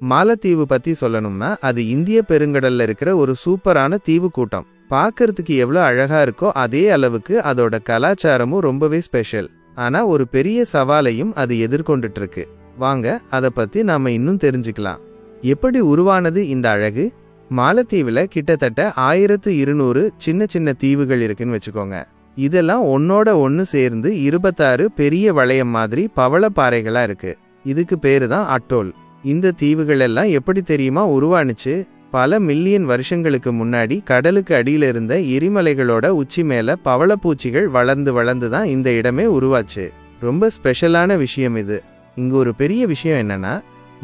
மாலத்தீவு பத்தி சொல்லணும்னா அது இந்திய பெருங்கடல்ல இருக்கிற ஒரு சூப்பரான தீவு கூட்டம். பார்க்கறதுக்கு எவ்வளவு அழகா இருக்கோ அதே அளவுக்கு அதோட கலாச்சாரமும் ரொம்பவே ஸ்பெஷல். ஆனா ஒரு பெரிய சவாலையும் அது எதிர்கொண்டுட்டு இருக்கு. வாங்க அத பத்தி நாம இன்னும் தெரிஞ்சுக்கலாம். எப்படி உருவானது இந்த அழகு? மாலத்தீவுல கிட்டத்தட்ட 1200 சின்ன சின்ன தீவுகள் இருக்குன்னு வச்சுக்கோங்க. இதெல்லாம் ஒன்னோட ஒன்னு சேர்ந்து 26 பெரிய வளையம் மாதிரி பவளப்பாறைகளா இருக்கு. இதுக்கு பேரு தான் அட்டோல். இந்த தீவுகள் எல்லாம் எப்படி தெரியுமா உருவானுச்சு? பல மில்லியன் வருஷங்களுக்கு முன்னாடி கடலுக்கு அடியில இருந்த எரிமலைகளோட உச்சி மேல பவளப்பூச்சிகள் வளர்ந்து வளர்ந்து தான் இந்த இடமே உருவாச்சு. ரொம்ப ஸ்பெஷலான விஷயம் இது. இங்க ஒரு பெரிய விஷயம் என்னன்னா,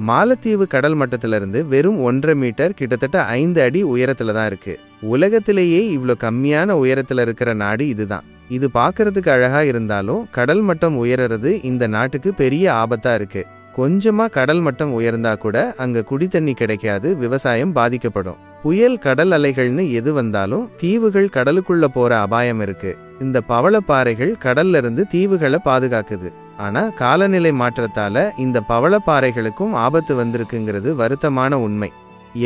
மாலத்தீவு கடல் மட்டத்திலிருந்து வெறும் 1.5 மீட்டர் கிட்டத்தட்ட 5 அடி உயரத்துல தான் இருக்கு. உலகத்திலேயே இவ்வளோ கம்மியான உயரத்துல இருக்கிற நாடு இதுதான். இது பார்க்கறதுக்கு அழகா இருந்தாலும் கடல் மட்டம் உயர்றது இந்த நாட்டுக்கு பெரிய ஆபத்தா இருக்கு. கொஞ்சமா கடல் மட்டம் உயர்ந்தா கூட அங்க குடித்தண்ணி கிடைக்காது, விவசாயம் பாதிக்கப்படும். புயல், கடல் அலைகள்னு எது வந்தாலும் தீவுகள் கடலுக்குள்ள போற அபாயம் இருக்கு. இந்த பவளப்பாறைகள் கடல்ல இருந்து தீவுகளை பாதுகாக்குது. ஆனா காலநிலை மாற்றத்தால இந்த பவளப்பாறைகளுக்கும் ஆபத்து வந்திருக்குங்கிறது வருத்தமான உண்மை.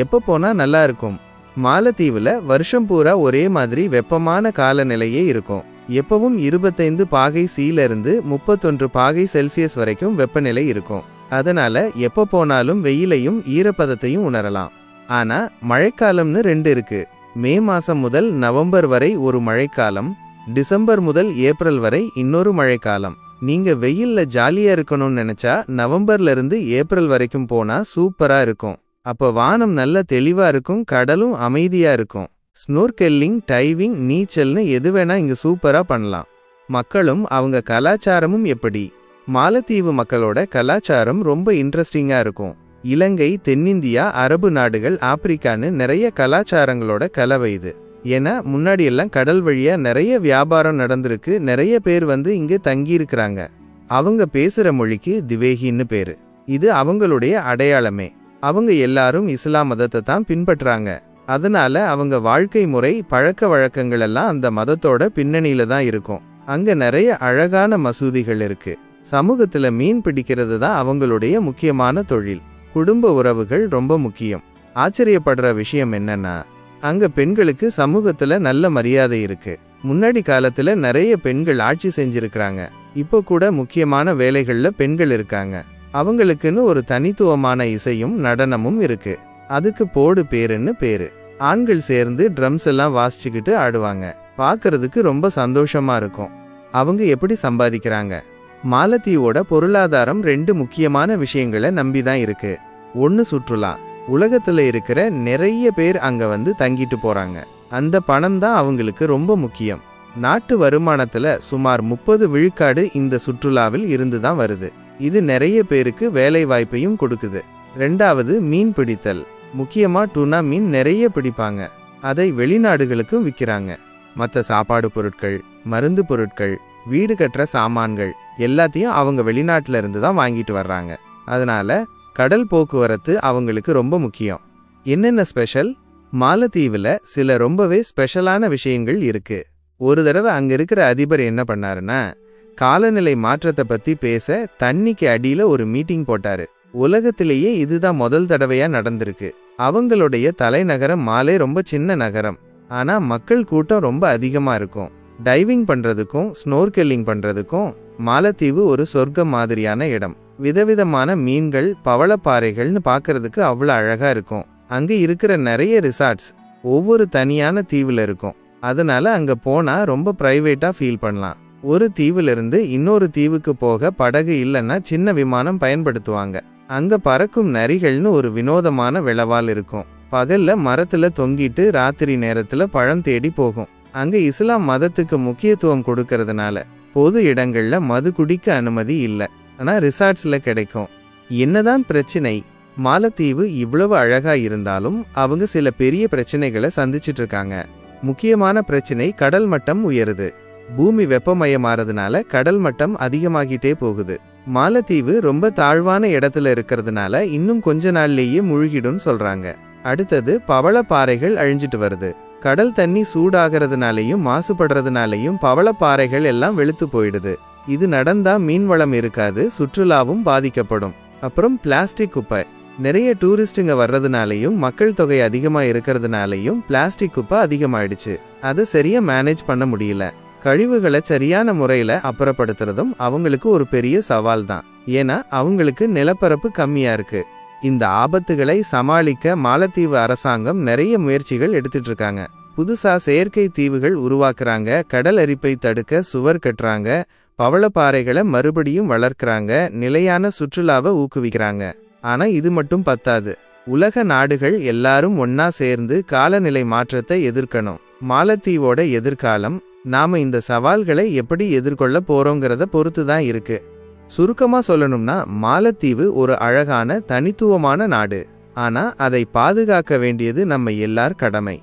எப்ப போனா நல்லா இருக்கும்? மாலத்தீவுல வருஷம் பூரா ஒரே மாதிரி வெப்பமான காலநிலையே இருக்கும். எப்பவும் 25 பாகை சீல இருந்து 31 பாகை செல்சியஸ் வரைக்கும் வெப்பநிலை இருக்கும். அதனால எப்ப போனாலும் வெயிலையும் ஈரப்பதத்தையும் உணரலாம். ஆனா மழைக்காலம்னு 2 இருக்கு. மே மாசம் முதல் நவம்பர் வரை ஒரு மழைக்காலம், டிசம்பர் முதல் ஏப்ரல் வரை இன்னொரு மழைக்காலம். நீங்க வெயில்ல ஜாலியா இருக்கணும்னு நினைச்சா நவம்பர்ல இருந்து ஏப்ரல் வரைக்கும் போனா சூப்பரா இருக்கும். அப்ப வானம் நல்ல தெளிவா இருக்கும், கடலும் அமைதியா இருக்கும். ஸ்னோர்கெல்லிங், டைவிங், நீச்சல்னு எது வேணா இங்க சூப்பரா பண்ணலாம். மக்களும் அவங்க கலாச்சாரமும் எப்படி? மாலத்தீவு மக்களோட கலாச்சாரம் ரொம்ப இன்ட்ரெஸ்டிங்கா இருக்கும். இலங்கை, தென்னிந்தியா, அரபு நாடுகள், ஆப்பிரிக்கான்னு நிறைய கலாச்சாரங்களோட கலவை இது. ஏன்னா முன்னாடி எல்லாம் கடல் வழியா நிறைய வியாபாரம் நடந்திருக்கு. நிறைய பேர் வந்து இங்க தங்கி இருக்கிறாங்க. அவங்க பேசுற மொழிக்கு திவேகின்னு பேரு. இது அவங்களுடைய அடையாளமே. அவங்க எல்லாரும் இஸ்லாம் மதத்தை தான் பின்பற்றாங்க. அதனால அவங்க வாழ்க்கை முறை, பழக்க வழக்கங்கள் எல்லாம் அந்த மதத்தோட பின்னணியில தான் இருக்கும். அங்க நிறைய அழகான மசூதிகள் இருக்கு. சமூகத்துல மீன் பிடிக்கிறது தான் அவங்களுடைய முக்கியமான தொழில். குடும்ப உறவுகள் ரொம்ப முக்கியம். ஆச்சரியப்படுற விஷயம் என்னன்னா, அங்க பெண்களுக்கு சமூகத்துல நல்ல மரியாதை இருக்கு. முன்னாடி காலத்துல நிறைய பெண்கள் ஆட்சி செஞ்சிருக்கிறாங்க. இப்போ கூட முக்கியமான வேலைகள்ல பெண்கள் இருக்காங்க. அவங்களுக்குன்னு ஒரு தனித்துவமான இசையும் நடனமும் இருக்கு. அதுக்கு போடு பேருன்னு பேரு. ஆண்கள் சேர்ந்து ட்ரம்ஸ் எல்லாம் வாசிச்சுக்கிட்டு ஆடுவாங்க. பார்க்கறதுக்கு ரொம்ப சந்தோஷமா இருக்கும். அவங்க எப்படி சம்பாதிக்கிறாங்க? மாலத்தீவோட பொருளாதாரம் 2 முக்கியமான விஷயங்களை நம்பிதான் இருக்கு. ஒன்னு சுற்றுலா. உலகத்துல இருக்கிற நிறைய பேர் அங்க வந்து தங்கிட்டு போறாங்க. அந்த பணம் தான் அவங்களுக்கு ரொம்ப முக்கியம். நாட்டு வருமானத்துல சுமார் 30 விழுக்காடு இந்த சுற்றுலாவில் இருந்துதான் வருது. இது நிறைய பேருக்கு வேலை வாய்ப்பையும் கொடுக்குது. 2வது மீன் பிடித்தல். முக்கியமா டூனா மீன் நிறைய பிடிப்பாங்க. அதை வெளிநாடுகளுக்கும் விற்கிறாங்க. மற்ற சாப்பாடு பொருட்கள், மருந்து பொருட்கள், வீடு கட்டுற சாமான்கள் எல்லாத்தையும் அவங்க வெளிநாட்டுல இருந்து தான் வாங்கிட்டு வர்றாங்க. அதனால கடல் போக்குவரத்து அவங்களுக்கு ரொம்ப முக்கியம். என்னென்ன ஸ்பெஷல்? மாலத்தீவுல சில ரொம்பவே ஸ்பெஷலான விஷயங்கள் இருக்கு. ஒரு தடவை அங்க இருக்கிற அதிபர் என்ன பண்ணாருன்னா, காலநிலை மாற்றத்தை பத்தி பேச தண்ணிக்கு அடியில ஒரு மீட்டிங் போட்டாரு. உலகத்திலேயே இதுதான் முதல் தடவையா நடந்திருக்கு. அவங்களுடைய தலைநகரம் மாலே ரொம்ப சின்ன நகரம். ஆனா மக்கள் கூட்டம் ரொம்ப அதிகமா இருக்கும். டைவிங் பண்றதுக்கும் ஸ்னோர்கெல்லிங் பண்றதுக்கும் மாலத்தீவு ஒரு சொர்க்கம் மாதிரியான இடம். விதவிதமான மீன்கள், பவளப்பாறைகள்னு பார்க்கறதுக்கு அவ்வளோ அழகா இருக்கும். அங்க இருக்கிற நிறைய ரிசார்ட்ஸ் ஒவ்வொரு தனியான தீவுல இருக்கும். அதனால அங்க போனா ரொம்ப பிரைவேட்டா ஃபீல் பண்ணலாம். ஒரு தீவுல இருந்து இன்னொரு தீவுக்கு போக படகு இல்லைன்னா சின்ன விமானம் பயன்படுத்துவாங்க. அங்க பறக்கும் நரிகள்னு ஒரு வினோதமான விளவால் இருக்கும். பகல்ல மரத்துல தொங்கிட்டு ராத்திரி நேரத்துல பழம் தேடி போகும். அங்க இஸ்லாம் மதத்துக்கு முக்கியத்துவம் கொடுக்கறதுனால பொது இடங்கள்ல மது குடிக்க அனுமதி இல்லை. ஆனா ரிசார்ட்ஸ்ல கிடைக்கும். என்னதான் பிரச்சனை? மாலத்தீவு இவ்வளவு அழகா இருந்தாலும் அவங்க சில பெரிய பிரச்சனைகளை சந்திச்சிட்டு இருக்காங்க. முக்கியமான பிரச்சனை கடல் மட்டம் உயருது. பூமி வெப்பமயமாறதுனால கடல் மட்டம் அதிகமாகிட்டே போகுது. மாலத்தீவு ரொம்ப தாழ்வான இடத்துல இருக்கிறதுனால இன்னும் கொஞ்ச நாள்லேயே முழுகிடும் சொல்றாங்க. அடுத்தது பவளப்பாறைகள் அழிஞ்சிட்டு வருது. கடல் தண்ணி சூடாகிறதுனாலையும் மாசுபடுறதுனாலையும் பவளப்பாறைகள் எல்லாம் வெளுத்து போயிடுது. இது நடந்தா மீன்வளம் இருக்காது, சுற்றுலாவும் பாதிக்கப்படும். அப்புறம் பிளாஸ்டிக் குப்பை. நிறைய டூரிஸ்டுங்க வர்றதுனாலையும் மக்கள் தொகை அதிகமா இருக்கிறதுனாலையும் பிளாஸ்டிக் குப்பை அதிகமாயிடுச்சு. அதை சரியா மேனேஜ் பண்ண முடியல. கழிவுகளை சரியான முறையில அப்புறப்படுத்துறதும் அவங்களுக்கு ஒரு பெரிய சவால் தான். ஏன்னா அவங்களுக்கு நிலப்பரப்பு கம்மியா இருக்கு. இந்த ஆபத்துகளை சமாளிக்க மாலத்தீவு அரசாங்கம் நிறைய முயற்சிகள் எடுத்துட்டு இருக்காங்க. புதுசா செயற்கை தீவுகள் உருவாக்குறாங்க, கடல் அரிப்பை தடுக்க சுவர் கட்டுறாங்க, பவளப்பாறைகளை மறுபடியும் வளர்க்கறாங்க, நிலையான சுற்றுலாவை ஊக்குவிக்கிறாங்க. ஆனா இது மட்டும் பத்தாது. உலக நாடுகள் எல்லாரும் ஒன்னா சேர்ந்து காலநிலை மாற்றத்தை எதிர்க்கணும். மாலத்தீவோட எதிர்காலம் நாம இந்த சவால்களை எப்படி எதிர்கொள்ள போறோங்கிறத பொறுத்து தான் இருக்கு. சுருக்கமா சொல்லணும்னா மாலத்தீவு ஒரு அழகான தனித்துவமான நாடு. ஆனா அதை பாதுகாக்க வேண்டியது நம்ம எல்லார் கடமை.